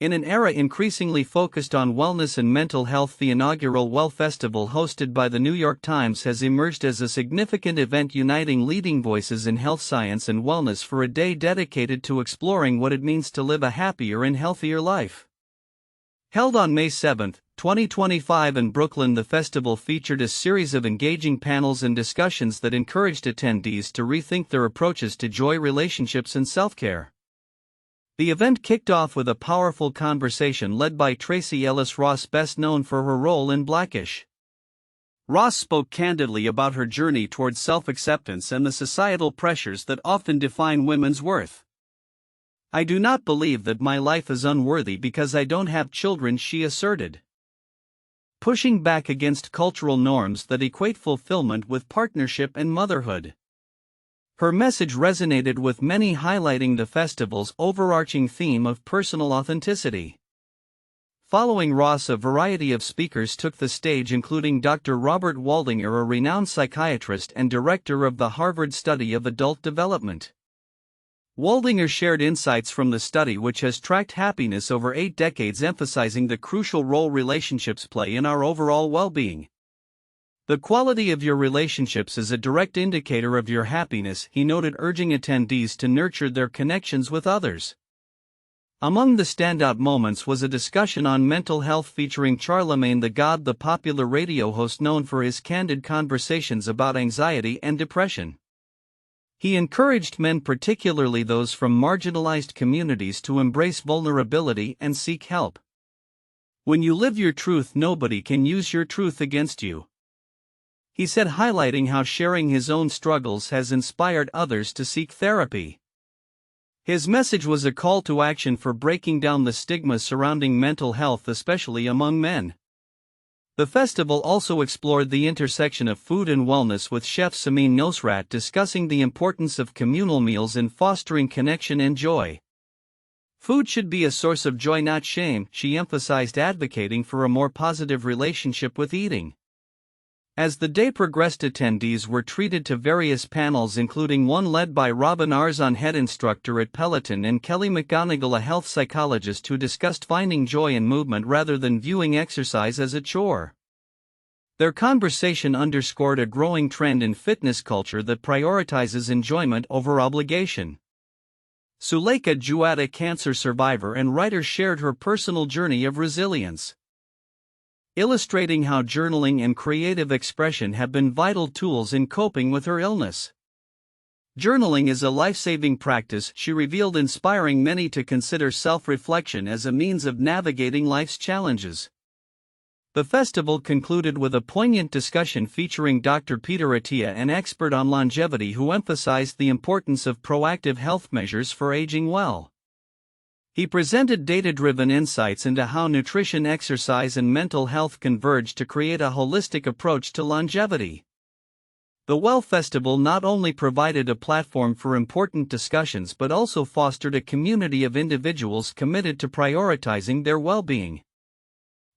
In an era increasingly focused on wellness and mental health, the inaugural Well Festival hosted by the New York Times has emerged as a significant event uniting leading voices in health science and wellness for a day dedicated to exploring what it means to live a happier and healthier life. Held on May 7, 2025 in Brooklyn, the festival featured a series of engaging panels and discussions that encouraged attendees to rethink their approaches to joy, relationships, and self-care. The event kicked off with a powerful conversation led by Tracee Ellis Ross, best known for her role in Blackish. Ross spoke candidly about her journey towards self-acceptance and the societal pressures that often define women's worth. "I do not believe that my life is unworthy because I don't have children," she asserted, pushing back against cultural norms that equate fulfillment with partnership and motherhood. Her message resonated with many, highlighting the festival's overarching theme of personal authenticity. Following Ross, a variety of speakers took the stage, including Dr. Robert Waldinger, a renowned psychiatrist and director of the Harvard Study of Adult Development. Waldinger shared insights from the study, which has tracked happiness over 8 decades, emphasizing the crucial role relationships play in our overall well-being. "The quality of your relationships is a direct indicator of your happiness," he noted, urging attendees to nurture their connections with others. Among the standout moments was a discussion on mental health featuring Charlamagne Tha God, the popular radio host known for his candid conversations about anxiety and depression. He encouraged men, particularly those from marginalized communities, to embrace vulnerability and seek help. "When you live your truth, nobody can use your truth against you," he said, highlighting how sharing his own struggles has inspired others to seek therapy. His message was a call to action for breaking down the stigma surrounding mental health, especially among men. The festival also explored the intersection of food and wellness, with chef Samin Nosrat discussing the importance of communal meals in fostering connection and joy. "Food should be a source of joy, not shame," she emphasized, advocating for a more positive relationship with eating. As the day progressed, attendees were treated to various panels, including one led by Arzón, head instructor at Peloton, and Kelly McGonigal, a health psychologist, who discussed finding joy in movement rather than viewing exercise as a chore. Their conversation underscored a growing trend in fitness culture that prioritizes enjoyment over obligation. Suleika Jaouad, a cancer survivor and writer, shared her personal journey of resilience, illustrating how journaling and creative expression have been vital tools in coping with her illness. "Journaling is a life-saving practice," she revealed, inspiring many to consider self-reflection as a means of navigating life's challenges. The festival concluded with a poignant discussion featuring Dr. Attia, an expert on longevity, who emphasized the importance of proactive health measures for aging well. He presented data-driven insights into how nutrition, exercise, and mental health converge to create a holistic approach to longevity. The Well Festival not only provided a platform for important discussions but also fostered a community of individuals committed to prioritizing their well-being.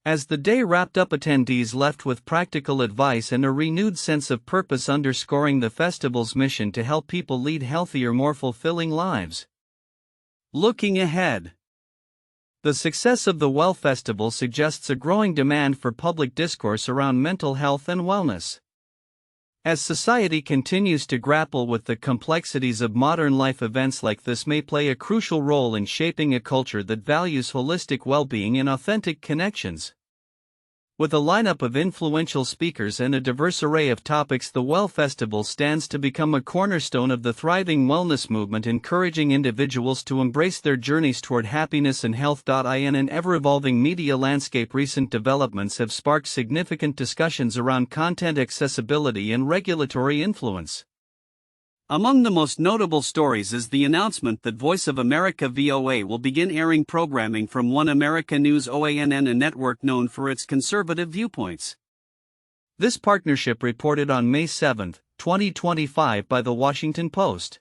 As the day wrapped up, attendees left with practical advice and a renewed sense of purpose, underscoring the festival's mission to help people lead healthier, more fulfilling lives. Looking ahead, the success of the Well Festival suggests a growing demand for public discourse around mental health and wellness. As society continues to grapple with the complexities of modern life, events like this may play a crucial role in shaping a culture that values holistic well-being and authentic connections. With a lineup of influential speakers and a diverse array of topics, the Well Festival stands to become a cornerstone of the thriving wellness movement, encouraging individuals to embrace their journeys toward happiness and health. In an ever-evolving media landscape, recent developments have sparked significant discussions around content accessibility and regulatory influence. Among the most notable stories is the announcement that Voice of America (VOA) will begin airing programming from One America News (OANN), a network known for its conservative viewpoints. This partnership, reported on May 7, 2025 by The Washington Post,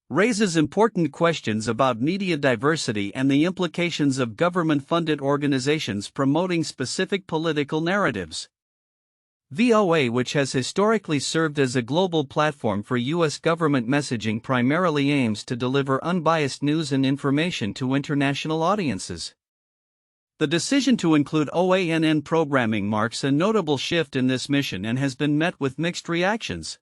raises important questions about media diversity and the implications of government-funded organizations promoting specific political narratives. VOA, which has historically served as a global platform for U.S. government messaging, primarily aims to deliver unbiased news and information to international audiences. The decision to include OANN programming marks a notable shift in this mission and has been met with mixed reactions.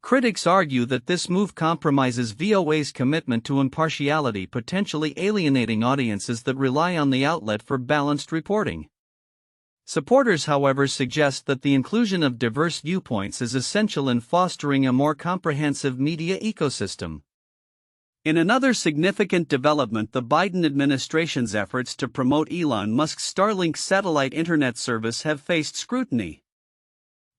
Critics argue that this move compromises VOA's commitment to impartiality, potentially alienating audiences that rely on the outlet for balanced reporting. Supporters, however, suggest that the inclusion of diverse viewpoints is essential in fostering a more comprehensive media ecosystem. In another significant development, the Biden administration's efforts to promote Elon Musk's Starlink satellite internet service have faced scrutiny.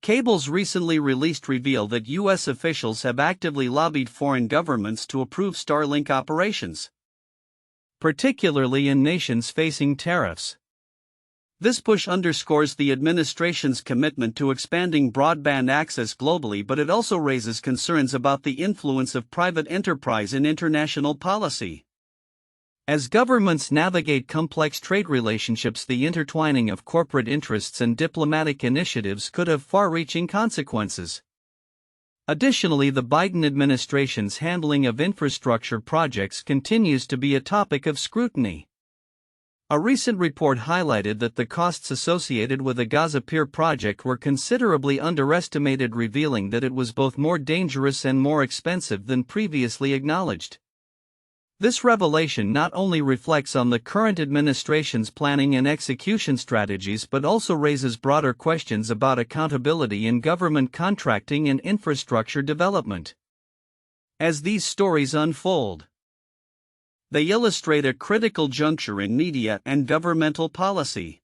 Cables recently released reveal that U.S. officials have actively lobbied foreign governments to approve Starlink operations, particularly in nations facing tariffs. This push underscores the administration's commitment to expanding broadband access globally, but it also raises concerns about the influence of private enterprise in international policy. As governments navigate complex trade relationships, the intertwining of corporate interests and diplomatic initiatives could have far-reaching consequences. Additionally, the Biden administration's handling of infrastructure projects continues to be a topic of scrutiny. A recent report highlighted that the costs associated with the Gaza Pier project were considerably underestimated, revealing that it was both more dangerous and more expensive than previously acknowledged. This revelation not only reflects on the current administration's planning and execution strategies but also raises broader questions about accountability in government contracting and infrastructure development. As these stories unfold, they illustrate a critical juncture in media and governmental policy.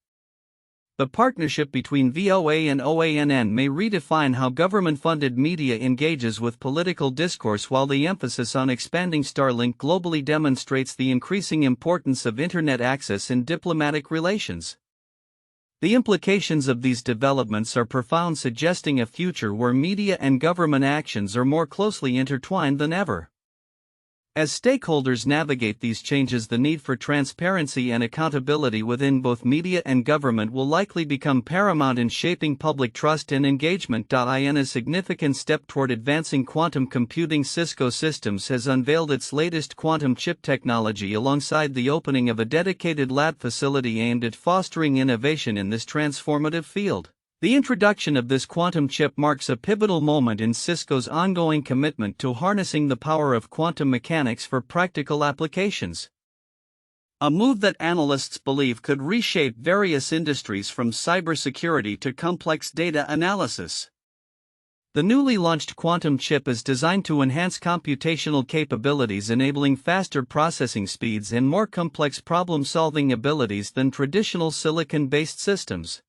The partnership between VOA and OANN may redefine how government-funded media engages with political discourse, while the emphasis on expanding Starlink globally demonstrates the increasing importance of internet access in diplomatic relations. The implications of these developments are profound, suggesting a future where media and government actions are more closely intertwined than ever. As stakeholders navigate these changes, the need for transparency and accountability within both media and government will likely become paramount in shaping public trust and engagement. In a significant step toward advancing quantum computing, Cisco Systems has unveiled its latest quantum chip technology alongside the opening of a dedicated lab facility aimed at fostering innovation in this transformative field. The introduction of this quantum chip marks a pivotal moment in Cisco's ongoing commitment to harnessing the power of quantum mechanics for practical applications. A move that analysts believe could reshape various industries from cybersecurity to complex data analysis. The newly launched quantum chip is designed to enhance computational capabilities, enabling faster processing speeds and more complex problem-solving abilities than traditional silicon-based systems.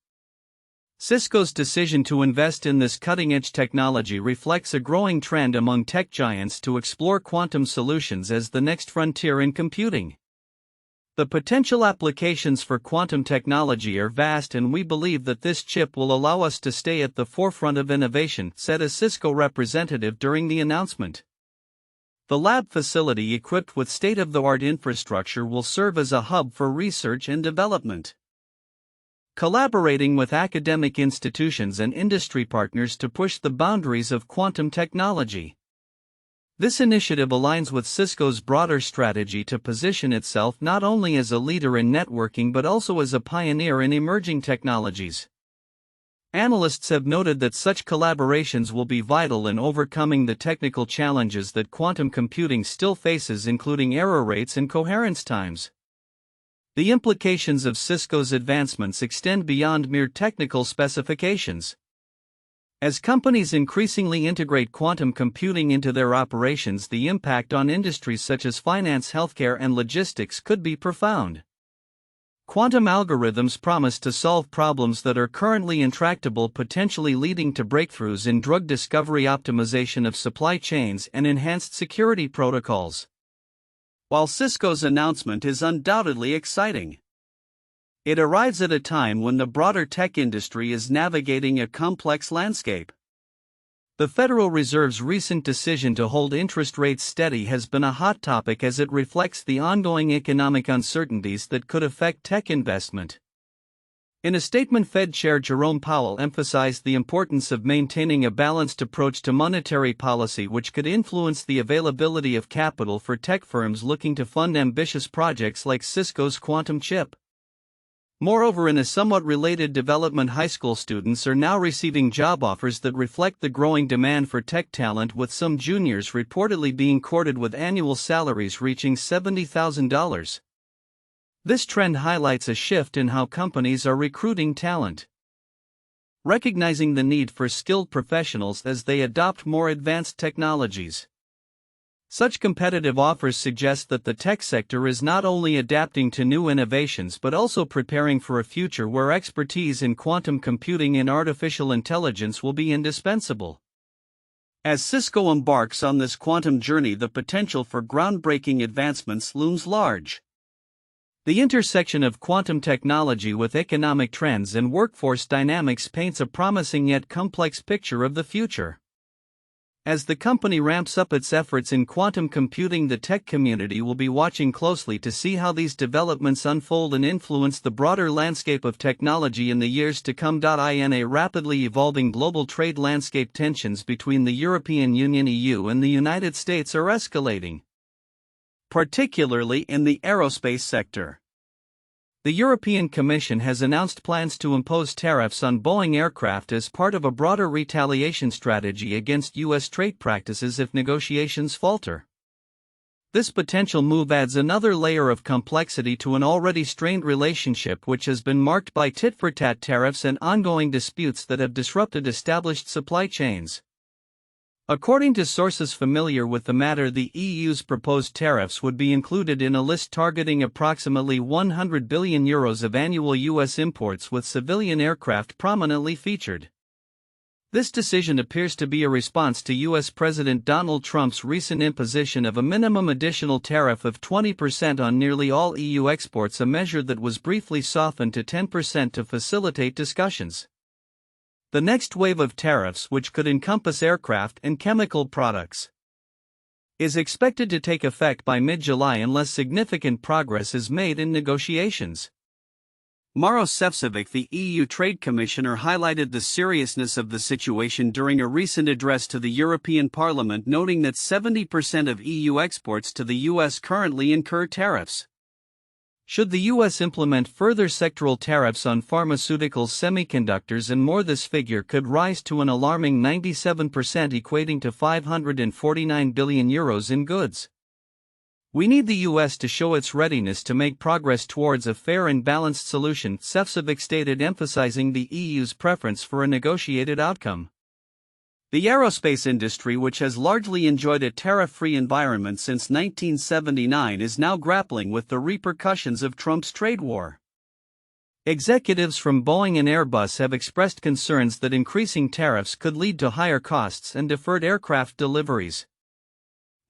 Cisco's decision to invest in this cutting-edge technology reflects a growing trend among tech giants to explore quantum solutions as the next frontier in computing. The potential applications for quantum technology are vast, and we believe that this chip will allow us to stay at the forefront of innovation, said a Cisco representative during the announcement. The lab facility, equipped with state-of-the-art infrastructure, will serve as a hub for research and development, collaborating with academic institutions and industry partners to push the boundaries of quantum technology. This initiative aligns with Cisco's broader strategy to position itself not only as a leader in networking but also as a pioneer in emerging technologies. Analysts have noted that such collaborations will be vital in overcoming the technical challenges that quantum computing still faces, including error rates and coherence times. The implications of Cisco's advancements extend beyond mere technical specifications. As companies increasingly integrate quantum computing into their operations, the impact on industries such as finance, healthcare, and logistics could be profound. Quantum algorithms promise to solve problems that are currently intractable, potentially leading to breakthroughs in drug discovery, optimization of supply chains, and enhanced security protocols. While Cisco's announcement is undoubtedly exciting, it arrives at a time when the broader tech industry is navigating a complex landscape. The Federal Reserve's recent decision to hold interest rates steady has been a hot topic as it reflects the ongoing economic uncertainties that could affect tech investment. In a statement, Fed Chair Jerome Powell emphasized the importance of maintaining a balanced approach to monetary policy, which could influence the availability of capital for tech firms looking to fund ambitious projects like Cisco's quantum chip. Moreover, in a somewhat related development, high school students are now receiving job offers that reflect the growing demand for tech talent, with some juniors reportedly being courted with annual salaries reaching $70,000. This trend highlights a shift in how companies are recruiting talent, recognizing the need for skilled professionals as they adopt more advanced technologies. Such competitive offers suggest that the tech sector is not only adapting to new innovations but also preparing for a future where expertise in quantum computing and artificial intelligence will be indispensable. As Cisco embarks on this quantum journey, the potential for groundbreaking advancements looms large. The intersection of quantum technology with economic trends and workforce dynamics paints a promising yet complex picture of the future. As the company ramps up its efforts in quantum computing, the tech community will be watching closely to see how these developments unfold and influence the broader landscape of technology in the years to come. In a rapidly evolving global trade landscape, tensions between the European Union (EU) and the United States are escalating, particularly in the aerospace sector. The European Commission has announced plans to impose tariffs on Boeing aircraft as part of a broader retaliation strategy against U.S. trade practices if negotiations falter. This potential move adds another layer of complexity to an already strained relationship, which has been marked by tit-for-tat tariffs and ongoing disputes that have disrupted established supply chains. According to sources familiar with the matter, the EU's proposed tariffs would be included in a list targeting approximately €100 billion of annual U.S. imports, with civilian aircraft prominently featured. This decision appears to be a response to U.S. President Donald Trump's recent imposition of a minimum additional tariff of 20% on nearly all EU exports, a measure that was briefly softened to 10% to facilitate discussions. The next wave of tariffs, which could encompass aircraft and chemical products, is expected to take effect by mid-July unless significant progress is made in negotiations. Maroš Šefčovič, the EU Trade Commissioner, highlighted the seriousness of the situation during a recent address to the European Parliament, noting that 70% of EU exports to the US currently incur tariffs. Should the U.S. implement further sectoral tariffs on pharmaceuticals, semiconductors and more, this figure could rise to an alarming 97%, equating to €549 billion in goods. We need the U.S. to show its readiness to make progress towards a fair and balanced solution, Šefčovič stated, emphasizing the EU's preference for a negotiated outcome. The aerospace industry, which has largely enjoyed a tariff-free environment since 1979, is now grappling with the repercussions of Trump's trade war. Executives from Boeing and Airbus have expressed concerns that increasing tariffs could lead to higher costs and deferred aircraft deliveries.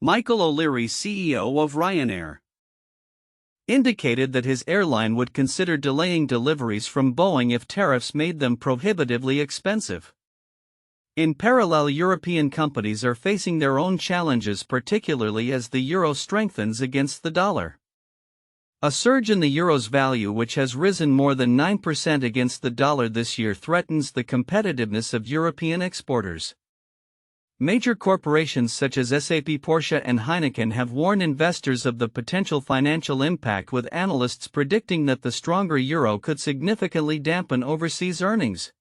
Michael O'Leary, CEO of Ryanair, indicated that his airline would consider delaying deliveries from Boeing if tariffs made them prohibitively expensive. In parallel, European companies are facing their own challenges, particularly as the euro strengthens against the dollar. A surge in the euro's value, which has risen more than 9% against the dollar this year, threatens the competitiveness of European exporters. Major corporations such as SAP, Porsche and Heineken have warned investors of the potential financial impact, with analysts predicting that the stronger euro could significantly dampen overseas earnings.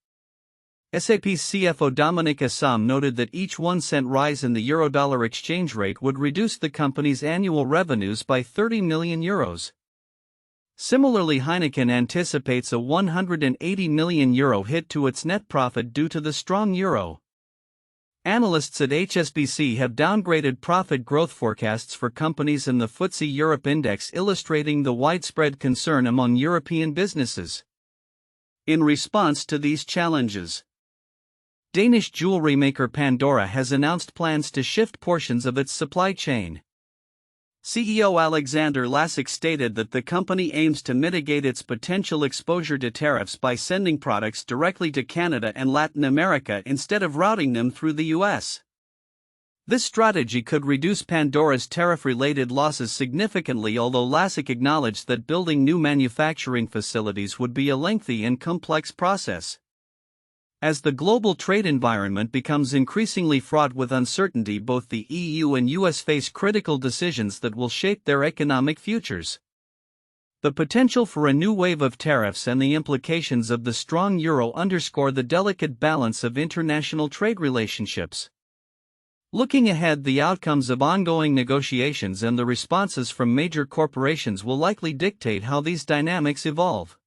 SAP's CFO Dominik Asam noted that each 1-cent rise in the euro-dollar exchange rate would reduce the company's annual revenues by €30 million. Similarly, Heineken anticipates a €180 million hit to its net profit due to the strong euro. Analysts at HSBC have downgraded profit growth forecasts for companies in the FTSE Europe Index, illustrating the widespread concern among European businesses. In response to these challenges, Danish jewelry maker Pandora has announced plans to shift portions of its supply chain. CEO Alexander Lasik stated that the company aims to mitigate its potential exposure to tariffs by sending products directly to Canada and Latin America instead of routing them through the US. This strategy could reduce Pandora's tariff-related losses significantly, although LASIK acknowledged that building new manufacturing facilities would be a lengthy and complex process. As the global trade environment becomes increasingly fraught with uncertainty, both the EU and US face critical decisions that will shape their economic futures. The potential for a new wave of tariffs and the implications of the strong euro underscore the delicate balance of international trade relationships. Looking ahead, the outcomes of ongoing negotiations and the responses from major corporations will likely dictate how these dynamics evolve.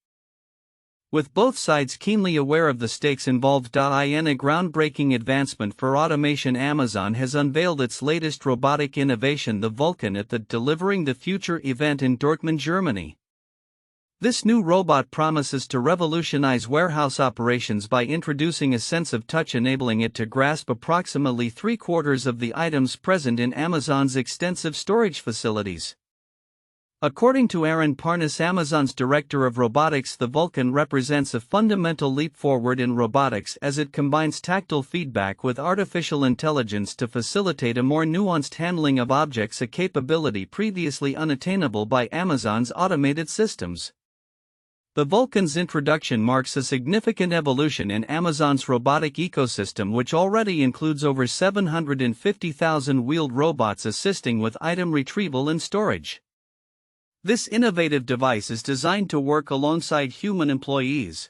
With both sides keenly aware of the stakes involved, in a groundbreaking advancement for automation, Amazon has unveiled its latest robotic innovation, the Vulcan, at the Delivering the Future event in Dortmund, Germany. This new robot promises to revolutionize warehouse operations by introducing a sense of touch, enabling it to grasp approximately 3/4 of the items present in Amazon's extensive storage facilities. According to Aaron Parnas, Amazon's director of robotics, the Vulcan represents a fundamental leap forward in robotics as it combines tactile feedback with artificial intelligence to facilitate a more nuanced handling of objects, a capability previously unattainable by Amazon's automated systems. The Vulcan's introduction marks a significant evolution in Amazon's robotic ecosystem, which already includes over 750,000 wheeled robots assisting with item retrieval and storage. This innovative device is designed to work alongside human employees,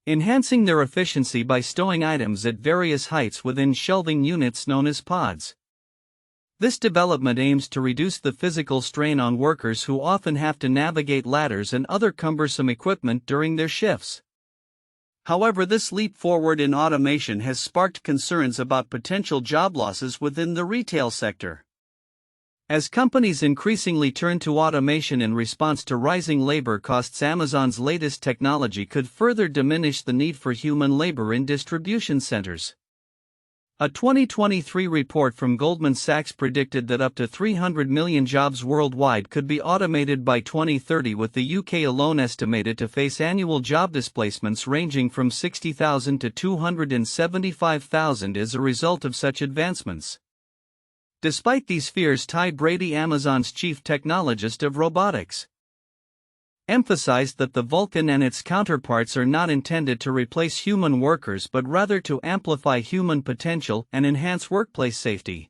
enhancing their efficiency by stowing items at various heights within shelving units known as pods. This development aims to reduce the physical strain on workers who often have to navigate ladders and other cumbersome equipment during their shifts. However, this leap forward in automation has sparked concerns about potential job losses within the retail sector. As companies increasingly turn to automation in response to rising labor costs, Amazon's latest technology could further diminish the need for human labor in distribution centers. A 2023 report from Goldman Sachs predicted that up to 300 million jobs worldwide could be automated by 2030, with the UK alone estimated to face annual job displacements ranging from 60,000 to 275,000 as a result of such advancements. Despite these fears, Ty Brady, Amazon's chief technologist of robotics, emphasized that the Vulcan and its counterparts are not intended to replace human workers but rather to amplify human potential and enhance workplace safety.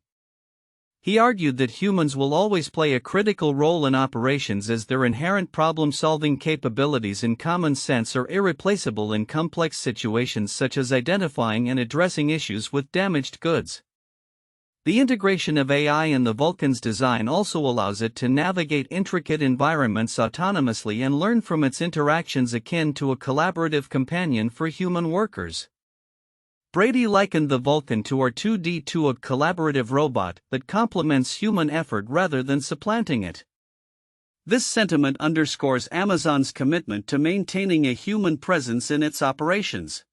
He argued that humans will always play a critical role in operations, as their inherent problem-solving capabilities and common sense are irreplaceable in complex situations such as identifying and addressing issues with damaged goods. The integration of AI in the Vulcan's design also allows it to navigate intricate environments autonomously and learn from its interactions, akin to a collaborative companion for human workers. Brady likened the Vulcan to R2-D2, a collaborative robot that complements human effort rather than supplanting it. This sentiment underscores Amazon's commitment to maintaining a human presence in its operations,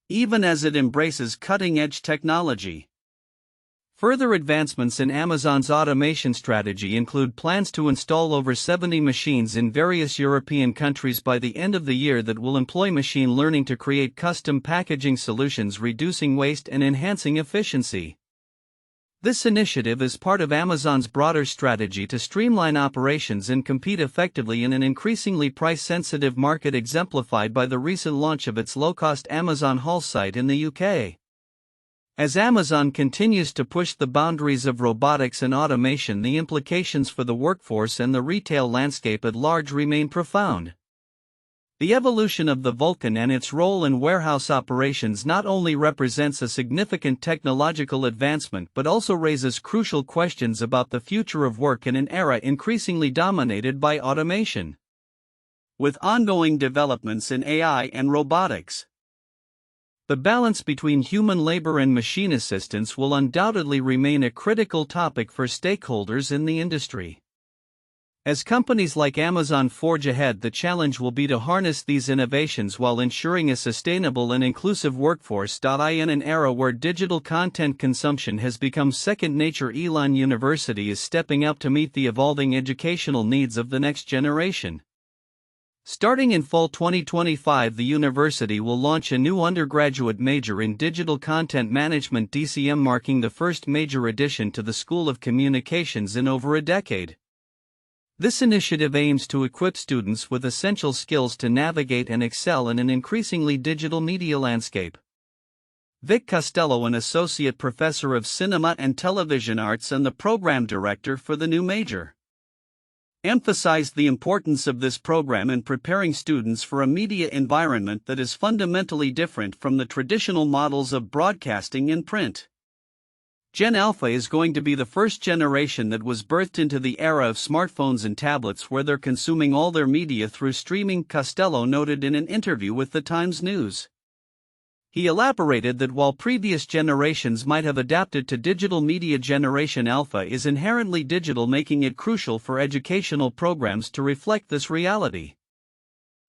even as it embraces cutting-edge technology. Further advancements in Amazon's automation strategy include plans to install over 70 machines in various European countries by the end of the year that will employ machine learning to create custom packaging solutions, reducing waste and enhancing efficiency. This initiative is part of Amazon's broader strategy to streamline operations and compete effectively in an increasingly price-sensitive market, exemplified by the recent launch of its low-cost Amazon Haul site in the UK. As Amazon continues to push the boundaries of robotics and automation, the implications for the workforce and the retail landscape at large remain profound. The evolution of the Vulcan and its role in warehouse operations not only represents a significant technological advancement but also raises crucial questions about the future of work in an era increasingly dominated by automation. With ongoing developments in AI and robotics, the balance between human labor and machine assistance will undoubtedly remain a critical topic for stakeholders in the industry. As companies like Amazon forge ahead, the challenge will be to harness these innovations while ensuring a sustainable and inclusive workforce. In an era where digital content consumption has become second nature, Elon University is stepping up to meet the evolving educational needs of the next generation. Starting in fall 2025, the university will launch a new undergraduate major in Digital Content Management (DCM), marking the first major addition to the School of Communications in over a decade. This initiative aims to equip students with essential skills to navigate and excel in an increasingly digital media landscape. Vic Costello, an associate professor of cinema and television arts and the program director for the new major, emphasized the importance of this program in preparing students for a media environment that is fundamentally different from the traditional models of broadcasting and print. Gen Alpha is going to be the first generation that was birthed into the era of smartphones and tablets, where they're consuming all their media through streaming, Costello noted in an interview with the Times News. He elaborated that while previous generations might have adapted to digital media, Generation Alpha is inherently digital, making it crucial for educational programs to reflect this reality.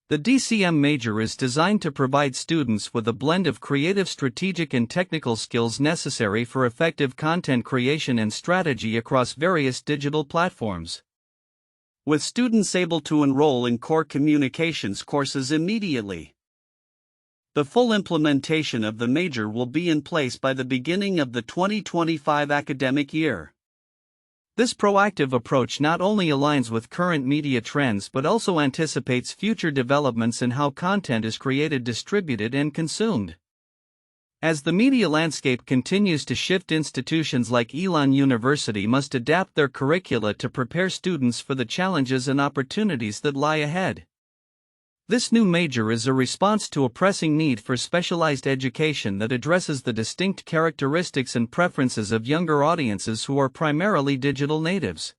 The DCM major is designed to provide students with a blend of creative, strategic, and technical skills necessary for effective content creation and strategy across various digital platforms, with students able to enroll in core communications courses immediately. The full implementation of the major will be in place by the beginning of the 2025 academic year. This proactive approach not only aligns with current media trends but also anticipates future developments in how content is created, distributed, and consumed. As the media landscape continues to shift, institutions like Elon University must adapt their curricula to prepare students for the challenges and opportunities that lie ahead. This new major is a response to a pressing need for specialized education that addresses the distinct characteristics and preferences of younger audiences who are primarily digital natives.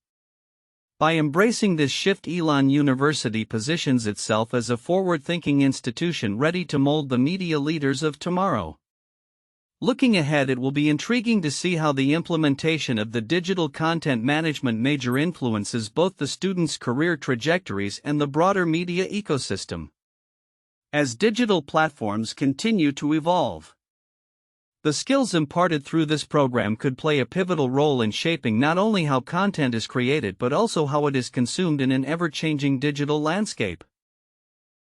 By embracing this shift, Elon University positions itself as a forward-thinking institution ready to mold the media leaders of tomorrow. Looking ahead, it will be intriguing to see how the implementation of the digital content management major influences both the students' career trajectories and the broader media ecosystem. As digital platforms continue to evolve, the skills imparted through this program could play a pivotal role in shaping not only how content is created but also how it is consumed in an ever-changing digital landscape.